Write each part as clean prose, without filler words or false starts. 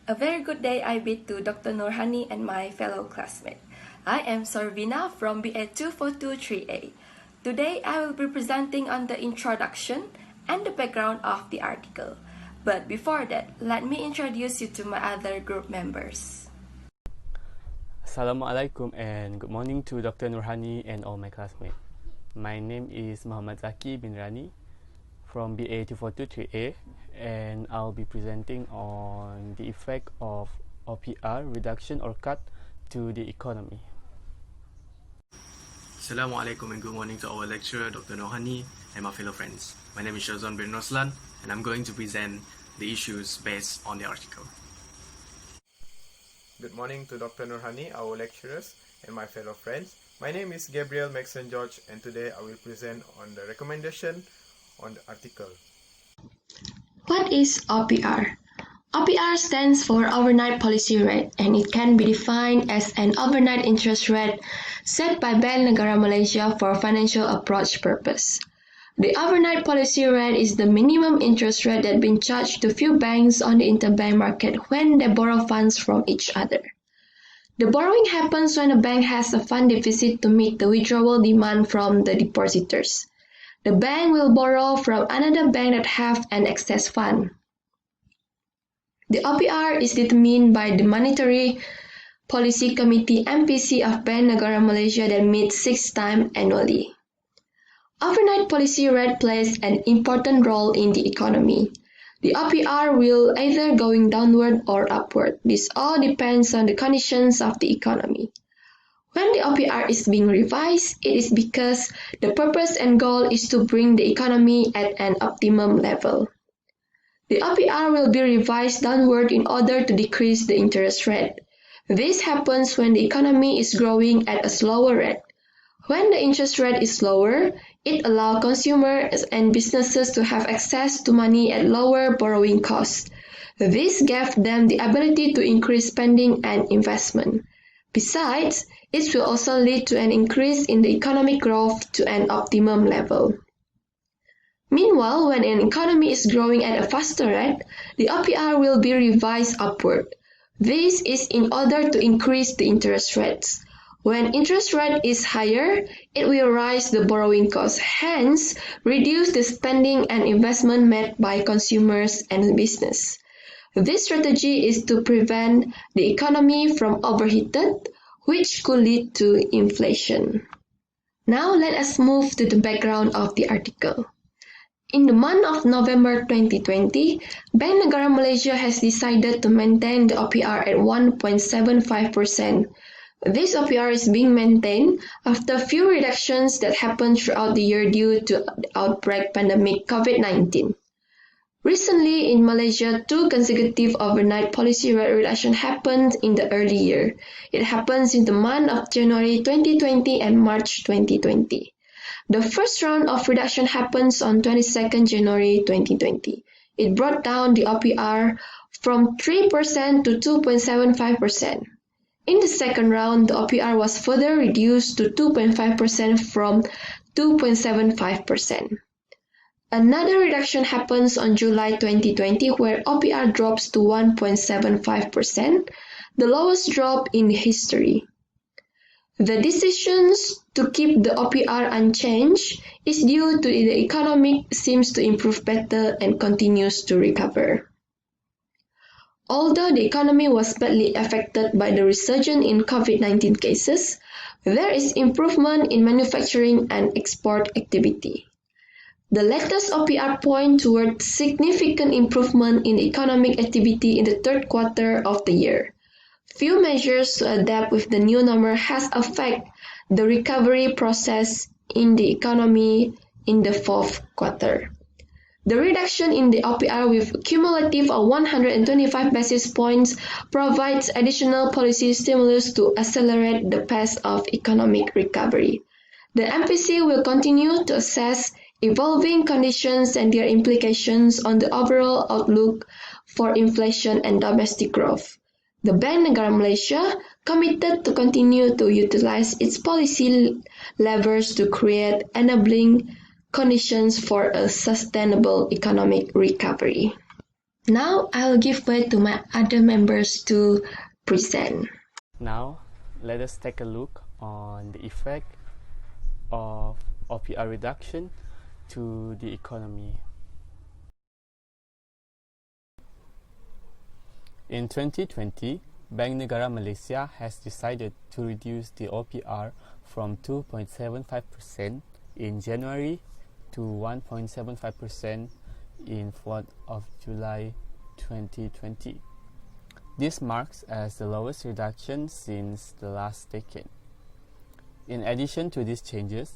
A very good day I bid to Dr. Rani and my fellow classmates. I am Sorvina from BA 2423A. Today I will be presenting on the introduction and the background of the article. But before that, let me introduce you to my other group members. Assalamualaikum and good morning to Dr. Nurhani and all my classmates. My name is Mohammad Zaki bin Rani from BA 2423A, and I'll be presenting on the effect of OPR reduction or cut to the economy. Assalamualaikum and good morning to our lecturer Dr. Nurhani and my fellow friends. My name is Syazwan Bin Roslan and I'm going to present the issues based on the article. Good morning to Dr. Nurhani, our lecturers, and my fellow friends. My name is Gabriel Maxson George, and today I will present on the recommendation on the article. What is OPR? OPR stands for Overnight Policy Rate, and it can be defined as an overnight interest rate set by Bank Negara Malaysia for financial approach purpose. The overnight policy rate is the minimum interest rate that been charged to few banks on the interbank market when they borrow funds from each other. The borrowing happens when a bank has a fund deficit to meet the withdrawal demand from the depositors. The bank will borrow from another bank that have an excess fund. The OPR is determined by the Monetary Policy Committee MPC of Bank Negara Malaysia that meets 6 times annually. Overnight policy rate plays an important role in the economy. The OPR will either going downward or upward. This all depends on the conditions of the economy. When the OPR is being revised, it is because the purpose and goal is to bring the economy at an optimum level. The OPR will be revised downward in order to decrease the interest rate. This happens when the economy is growing at a slower rate. When the interest rate is lower, it allows consumers and businesses to have access to money at lower borrowing costs. This gave them the ability to increase spending and investment. Besides, it will also lead to an increase in the economic growth to an optimum level. Meanwhile, when an economy is growing at a faster rate, the OPR will be revised upward. This is in order to increase the interest rates. When interest rate is higher, it will raise the borrowing cost, hence reduce the spending and investment made by consumers and business. This strategy is to prevent the economy from overheated, which could lead to inflation. Now let us move to the background of the article. In the month of November 2020, Bank Negara Malaysia has decided to maintain the OPR at 1.75%. This OPR is being maintained after few reductions that happened throughout the year due to the outbreak pandemic COVID-19. Recently in Malaysia, 2 consecutive overnight policy rate reduction happened in the early year. It happens in the month of January 2020 and March 2020. The first round of reduction happens on 22nd January 2020. It brought down the OPR from 3% to 2.75%. In the second round, the OPR was further reduced to 2.5% from 2.75%. Another reduction happens on July 2020 where OPR drops to 1.75%, the lowest drop in history. The decisions to keep the OPR unchanged is due to the economy seems to improve better and continues to recover. Although the economy was badly affected by the resurgence in COVID-19 cases, there is improvement in manufacturing and export activity. The latest OPR points toward significant improvement in economic activity in the third quarter of the year. Few measures to adapt with the new normal has affected the recovery process in the economy in the fourth quarter. The reduction in the OPR with a cumulative of 125 basis points provides additional policy stimulus to accelerate the pace of economic recovery. The MPC will continue to assess evolving conditions and their implications on the overall outlook for inflation and domestic growth. The Bank Negara Malaysia committed to continue to utilize its policy levers to create enabling conditions for a sustainable economic recovery. Now I'll give way to my other members to present. Now, let us take a look on the effect of OPR reduction to the economy. In 2020, Bank Negara Malaysia has decided to reduce the OPR from 2.75% in January to 1.75% in 4th of July 2020. This marks as the lowest reduction since the last decade. In addition to these changes,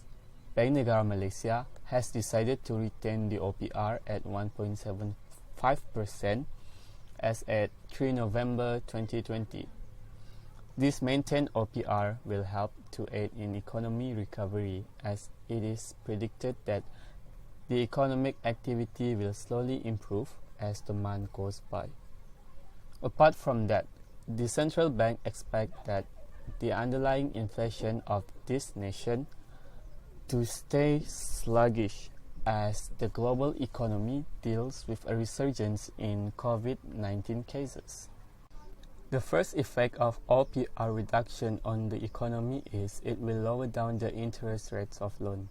Bank Negara Malaysia has decided to retain the OPR at 1.75% as at 3 November 2020. This maintained OPR will help to aid in economy recovery, as it is predicted that the economic activity will slowly improve as the month goes by. Apart from that, the central bank expects that the underlying inflation of this nation to stay sluggish as the global economy deals with a resurgence in COVID-19 cases. The first effect of OPR reduction on the economy is it will lower down the interest rates of loan.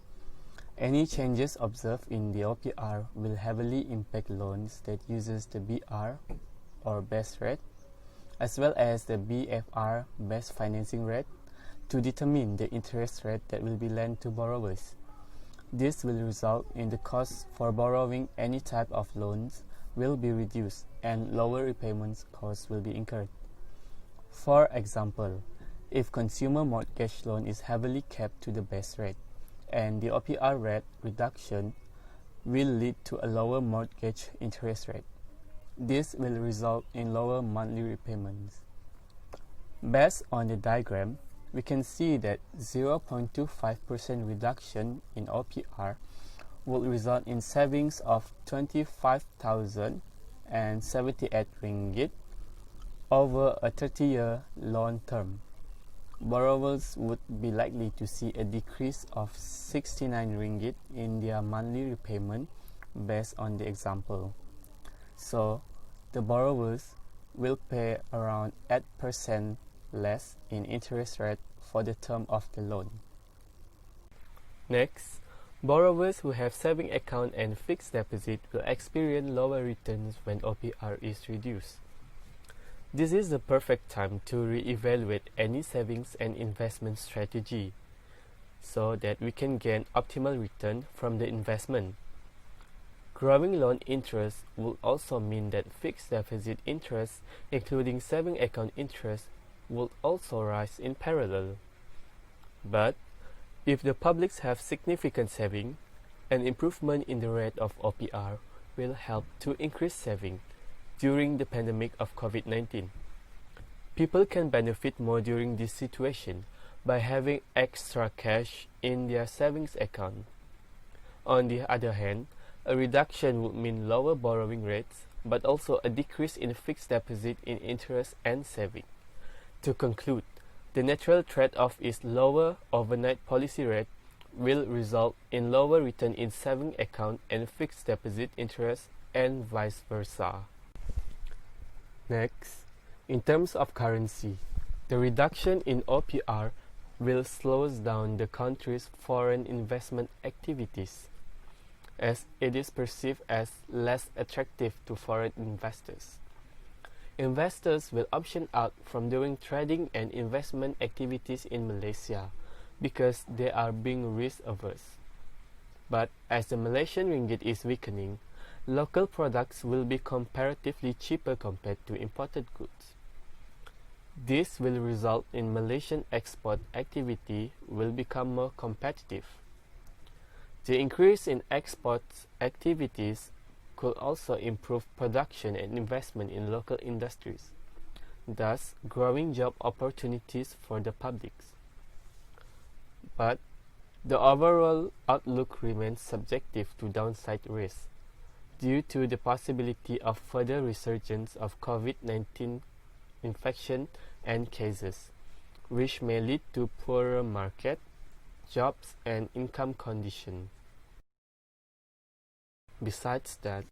Any changes observed in the OPR will heavily impact loans that uses the BR or base rate, as well as the BFR best financing rate, to determine the interest rate that will be lent to borrowers. This will result in the cost for borrowing any type of loans will be reduced and lower repayment costs will be incurred. For example, if consumer mortgage loan is heavily capped to the base rate, and the OPR rate reduction will lead to a lower mortgage interest rate. This will result in lower monthly repayments. Based on the diagram, we can see that 0.25% reduction in OPR will result in savings of 25,078 ringgit over a 30-year loan term. Borrowers would be likely to see a decrease of 69 ringgit in their monthly repayment based on the example. So, the borrowers will pay around 8% less in interest rate for the term of the loan. Next, borrowers who have saving account and fixed deposit will experience lower returns when OPR is reduced. This is the perfect time to re-evaluate any savings and investment strategy so that we can gain optimal return from the investment. Growing loan interest will also mean that fixed deposit interest, including saving account interest, will also rise in parallel. But if the publics have significant saving, an improvement in the rate of OPR will help to increase saving during the pandemic of COVID-19. People can benefit more during this situation by having extra cash in their savings account. On the other hand, a reduction would mean lower borrowing rates, but also a decrease in fixed deposit in interest and saving. To conclude, the natural trade-off is lower overnight policy rate will result in lower return in saving account and fixed deposit interest and vice versa. Next, in terms of currency, the reduction in OPR will slow down the country's foreign investment activities, as it is perceived as less attractive to foreign investors. Investors will option out from doing trading and investment activities in Malaysia because they are being risk averse. But as the Malaysian ringgit is weakening, local products will be comparatively cheaper compared to imported goods. This will result in Malaysian export activity will become more competitive. The increase in exports activities could also improve production and investment in local industries, thus growing job opportunities for the publics. But the overall outlook remains subjective to downside risk due to the possibility of further resurgence of COVID-19 infection and cases, which may lead to poorer market, jobs and income conditions. Besides that,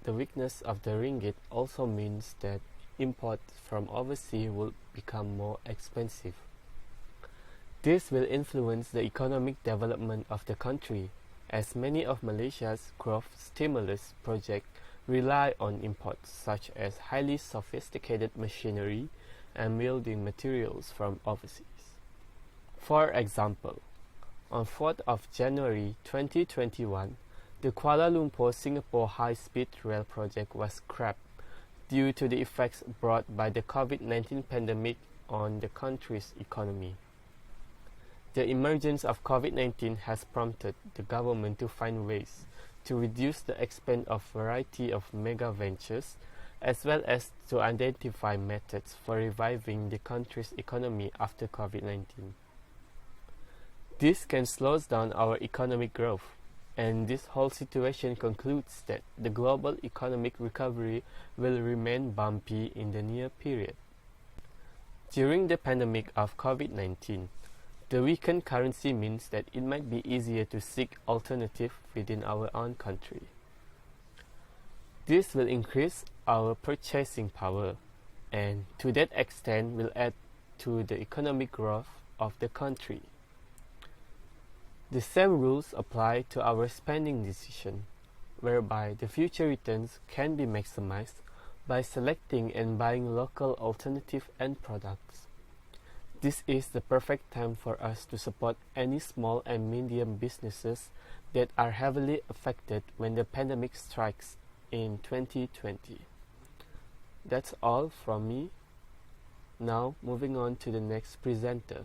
the weakness of the ringgit also means that imports from overseas will become more expensive. This will influence the economic development of the country, as many of Malaysia's growth stimulus projects rely on imports such as highly sophisticated machinery and building materials from overseas. For example, on 4th of January 2021, the Kuala Lumpur-Singapore high-speed rail project was scrapped due to the effects brought by the COVID-19 pandemic on the country's economy. The emergence of COVID-19 has prompted the government to find ways to reduce the expense of a variety of mega ventures, as well as to identify methods for reviving the country's economy after COVID-19. This can slow down our economic growth, and this whole situation concludes that the global economic recovery will remain bumpy in the near period. During the pandemic of COVID-19, the weakened currency means that it might be easier to seek alternatives within our own country. This will increase our purchasing power, and to that extent will add to the economic growth of the country. The same rules apply to our spending decision, whereby the future returns can be maximized by selecting and buying local alternative end products. This is the perfect time for us to support any small and medium businesses that are heavily affected when the pandemic strikes in 2020. That's all from me. Now, moving on to the next presenter.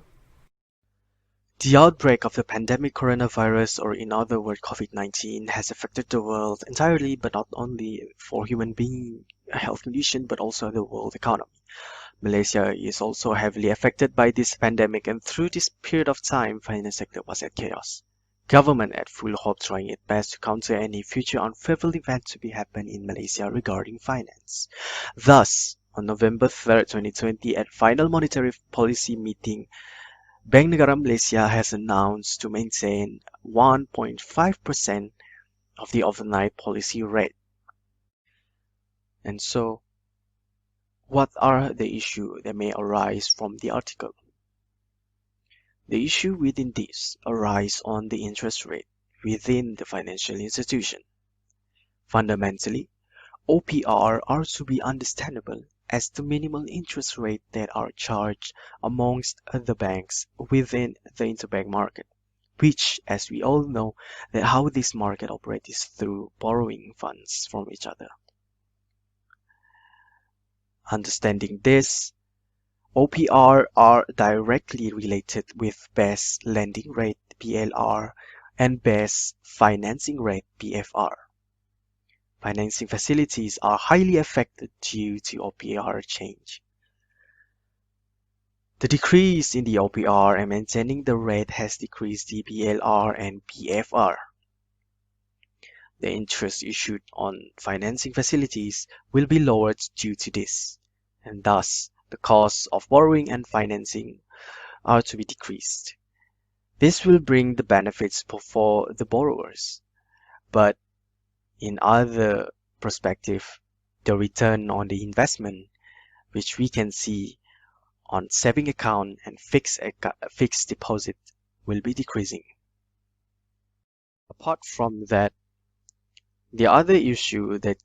The outbreak of the pandemic coronavirus, or in other words COVID-19, has affected the world entirely, but not only for human being health condition, but also the world economy. Malaysia is also heavily affected by this pandemic, and through this period of time, finance sector was at chaos. Government at full hope trying its best to counter any future unfavorable event to be happen in Malaysia regarding finance. Thus, on November 3rd, 2020, at final monetary policy meeting, Bank Negara Malaysia has announced to maintain 1.5% of the overnight policy rate. And so, what are the issues that may arise from the article? The issue within this arise on the interest rate within the financial institution. Fundamentally, OPR are to be understandable as the minimal interest rate that are charged amongst the banks within the interbank market, which, as we all know, that how this market operates is through borrowing funds from each other. Understanding this, OPR are directly related with best lending rate BLR and best financing rate BFR. Financing facilities are highly affected due to OPR change. The decrease in the OPR and maintaining the rate has decreased the BLR and BFR. The interest issued on financing facilities will be lowered due to this, and thus the costs of borrowing and financing are to be decreased. This will bring the benefits for the borrowers, but in other perspective, the return on the investment, which we can see on saving account and fixed deposit, will be decreasing. Apart from that, the other issue that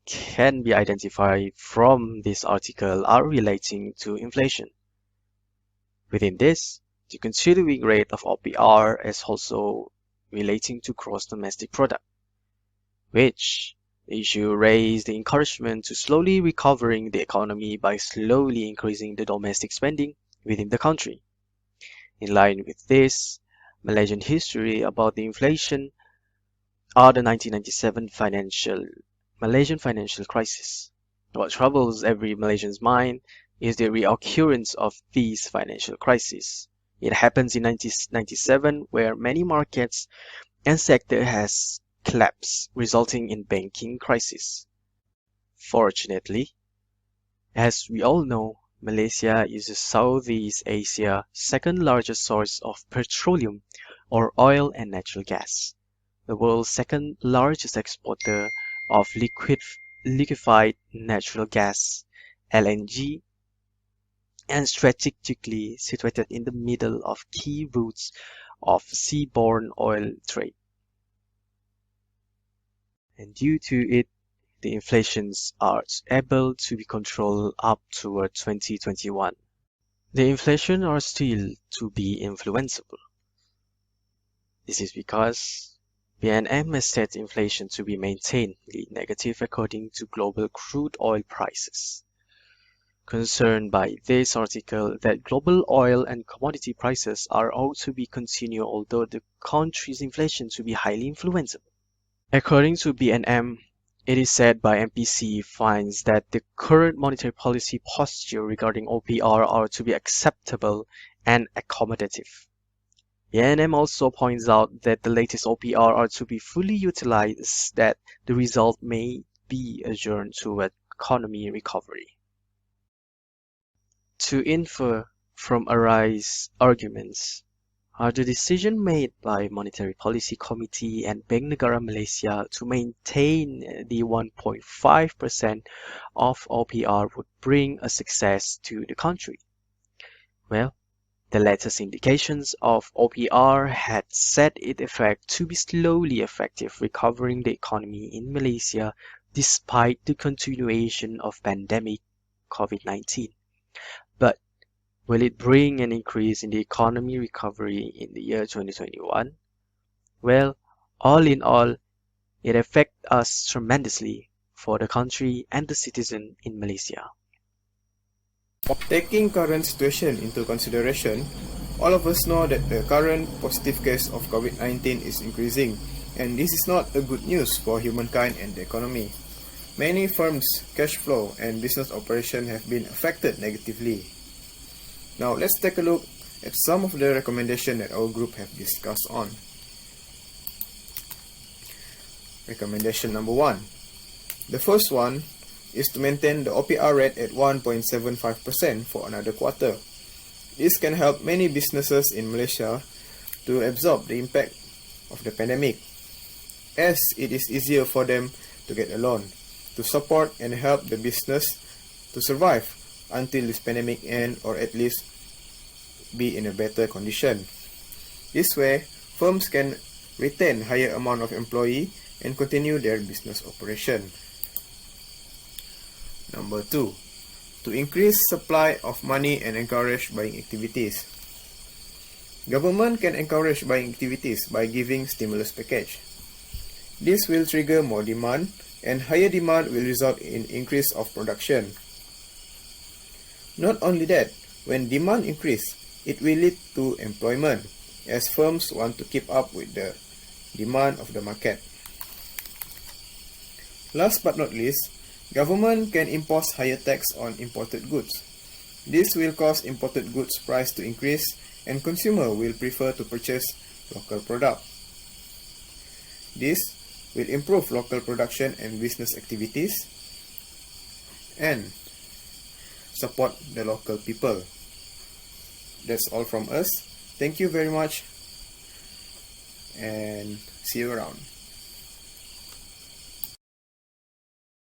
can be identified from this article are relating to inflation. Within this, the considering rate of OPR is also relating to gross domestic product, which the issue raised the encouragement to slowly recovering the economy by slowly increasing the domestic spending within the country. In line with this, Malaysian history about the inflation are the 1997 Malaysian financial crisis. What troubles every Malaysian's mind is the reoccurrence of these financial crises. It happens in 1997 where many markets and sector has collapsed, resulting in banking crisis. Fortunately, as we all know, Malaysia is Southeast Asia's second largest source of petroleum or oil and natural gas, the world's second largest exporter of liquid liquefied natural gas (LNG) and strategically situated in the middle of key routes of seaborne oil trade. And due to it, the inflations are able to be controlled up toward 2021. The inflation are still to be influenceable. This is because BNM has set inflation to be maintainedly negative according to global crude oil prices. Concerned by this article that global oil and commodity prices are ought to be continued although the country's inflation to be highly influenceable. According to BNM, it is said by MPC finds that the current monetary policy posture regarding OPR are to be acceptable and accommodative. BNM also points out that the latest OPR are to be fully utilized, that the result may be adjourned toward economy recovery. To infer from arise arguments are the decision made by Monetary Policy Committee and Bank Negara Malaysia to maintain the 1.5% of OPR would bring a success to the country. Well, the latest indications of OPR had set it effect to be slowly effective recovering the economy in Malaysia despite the continuation of pandemic COVID-19. But will it bring an increase in the economy recovery in the year 2021? Well, all in all, it affects us tremendously for the country and the citizen in Malaysia. Taking current situation into consideration, all of us know that the current positive case of COVID-19 is increasing, and this is not a good news for humankind and the economy. Many firms' cash flow and business operation have been affected negatively. Now let's take a look at some of the recommendations that our group have discussed on. Recommendation number 1. The first one is to maintain the OPR rate at 1.75% for another quarter. This can help many businesses in Malaysia to absorb the impact of the pandemic, as it is easier for them to get a loan, to support and help the business to survive until this pandemic ends, or at least be in a better condition. This way, firms can retain higher amount of employee and continue their business operation. Number 2. To increase supply of money and encourage buying activities. Government can encourage buying activities by giving stimulus package. This will trigger more demand, and higher demand will result in increase of production. Not only that, when demand increase, it will lead to employment, as firms want to keep up with the demand of the market. Last but not least, government can impose higher tax on imported goods. This will cause imported goods price to increase, and consumer will prefer to purchase local product. This will improve local production and business activities and support the local people. That's all from us. Thank you very much, and see you around.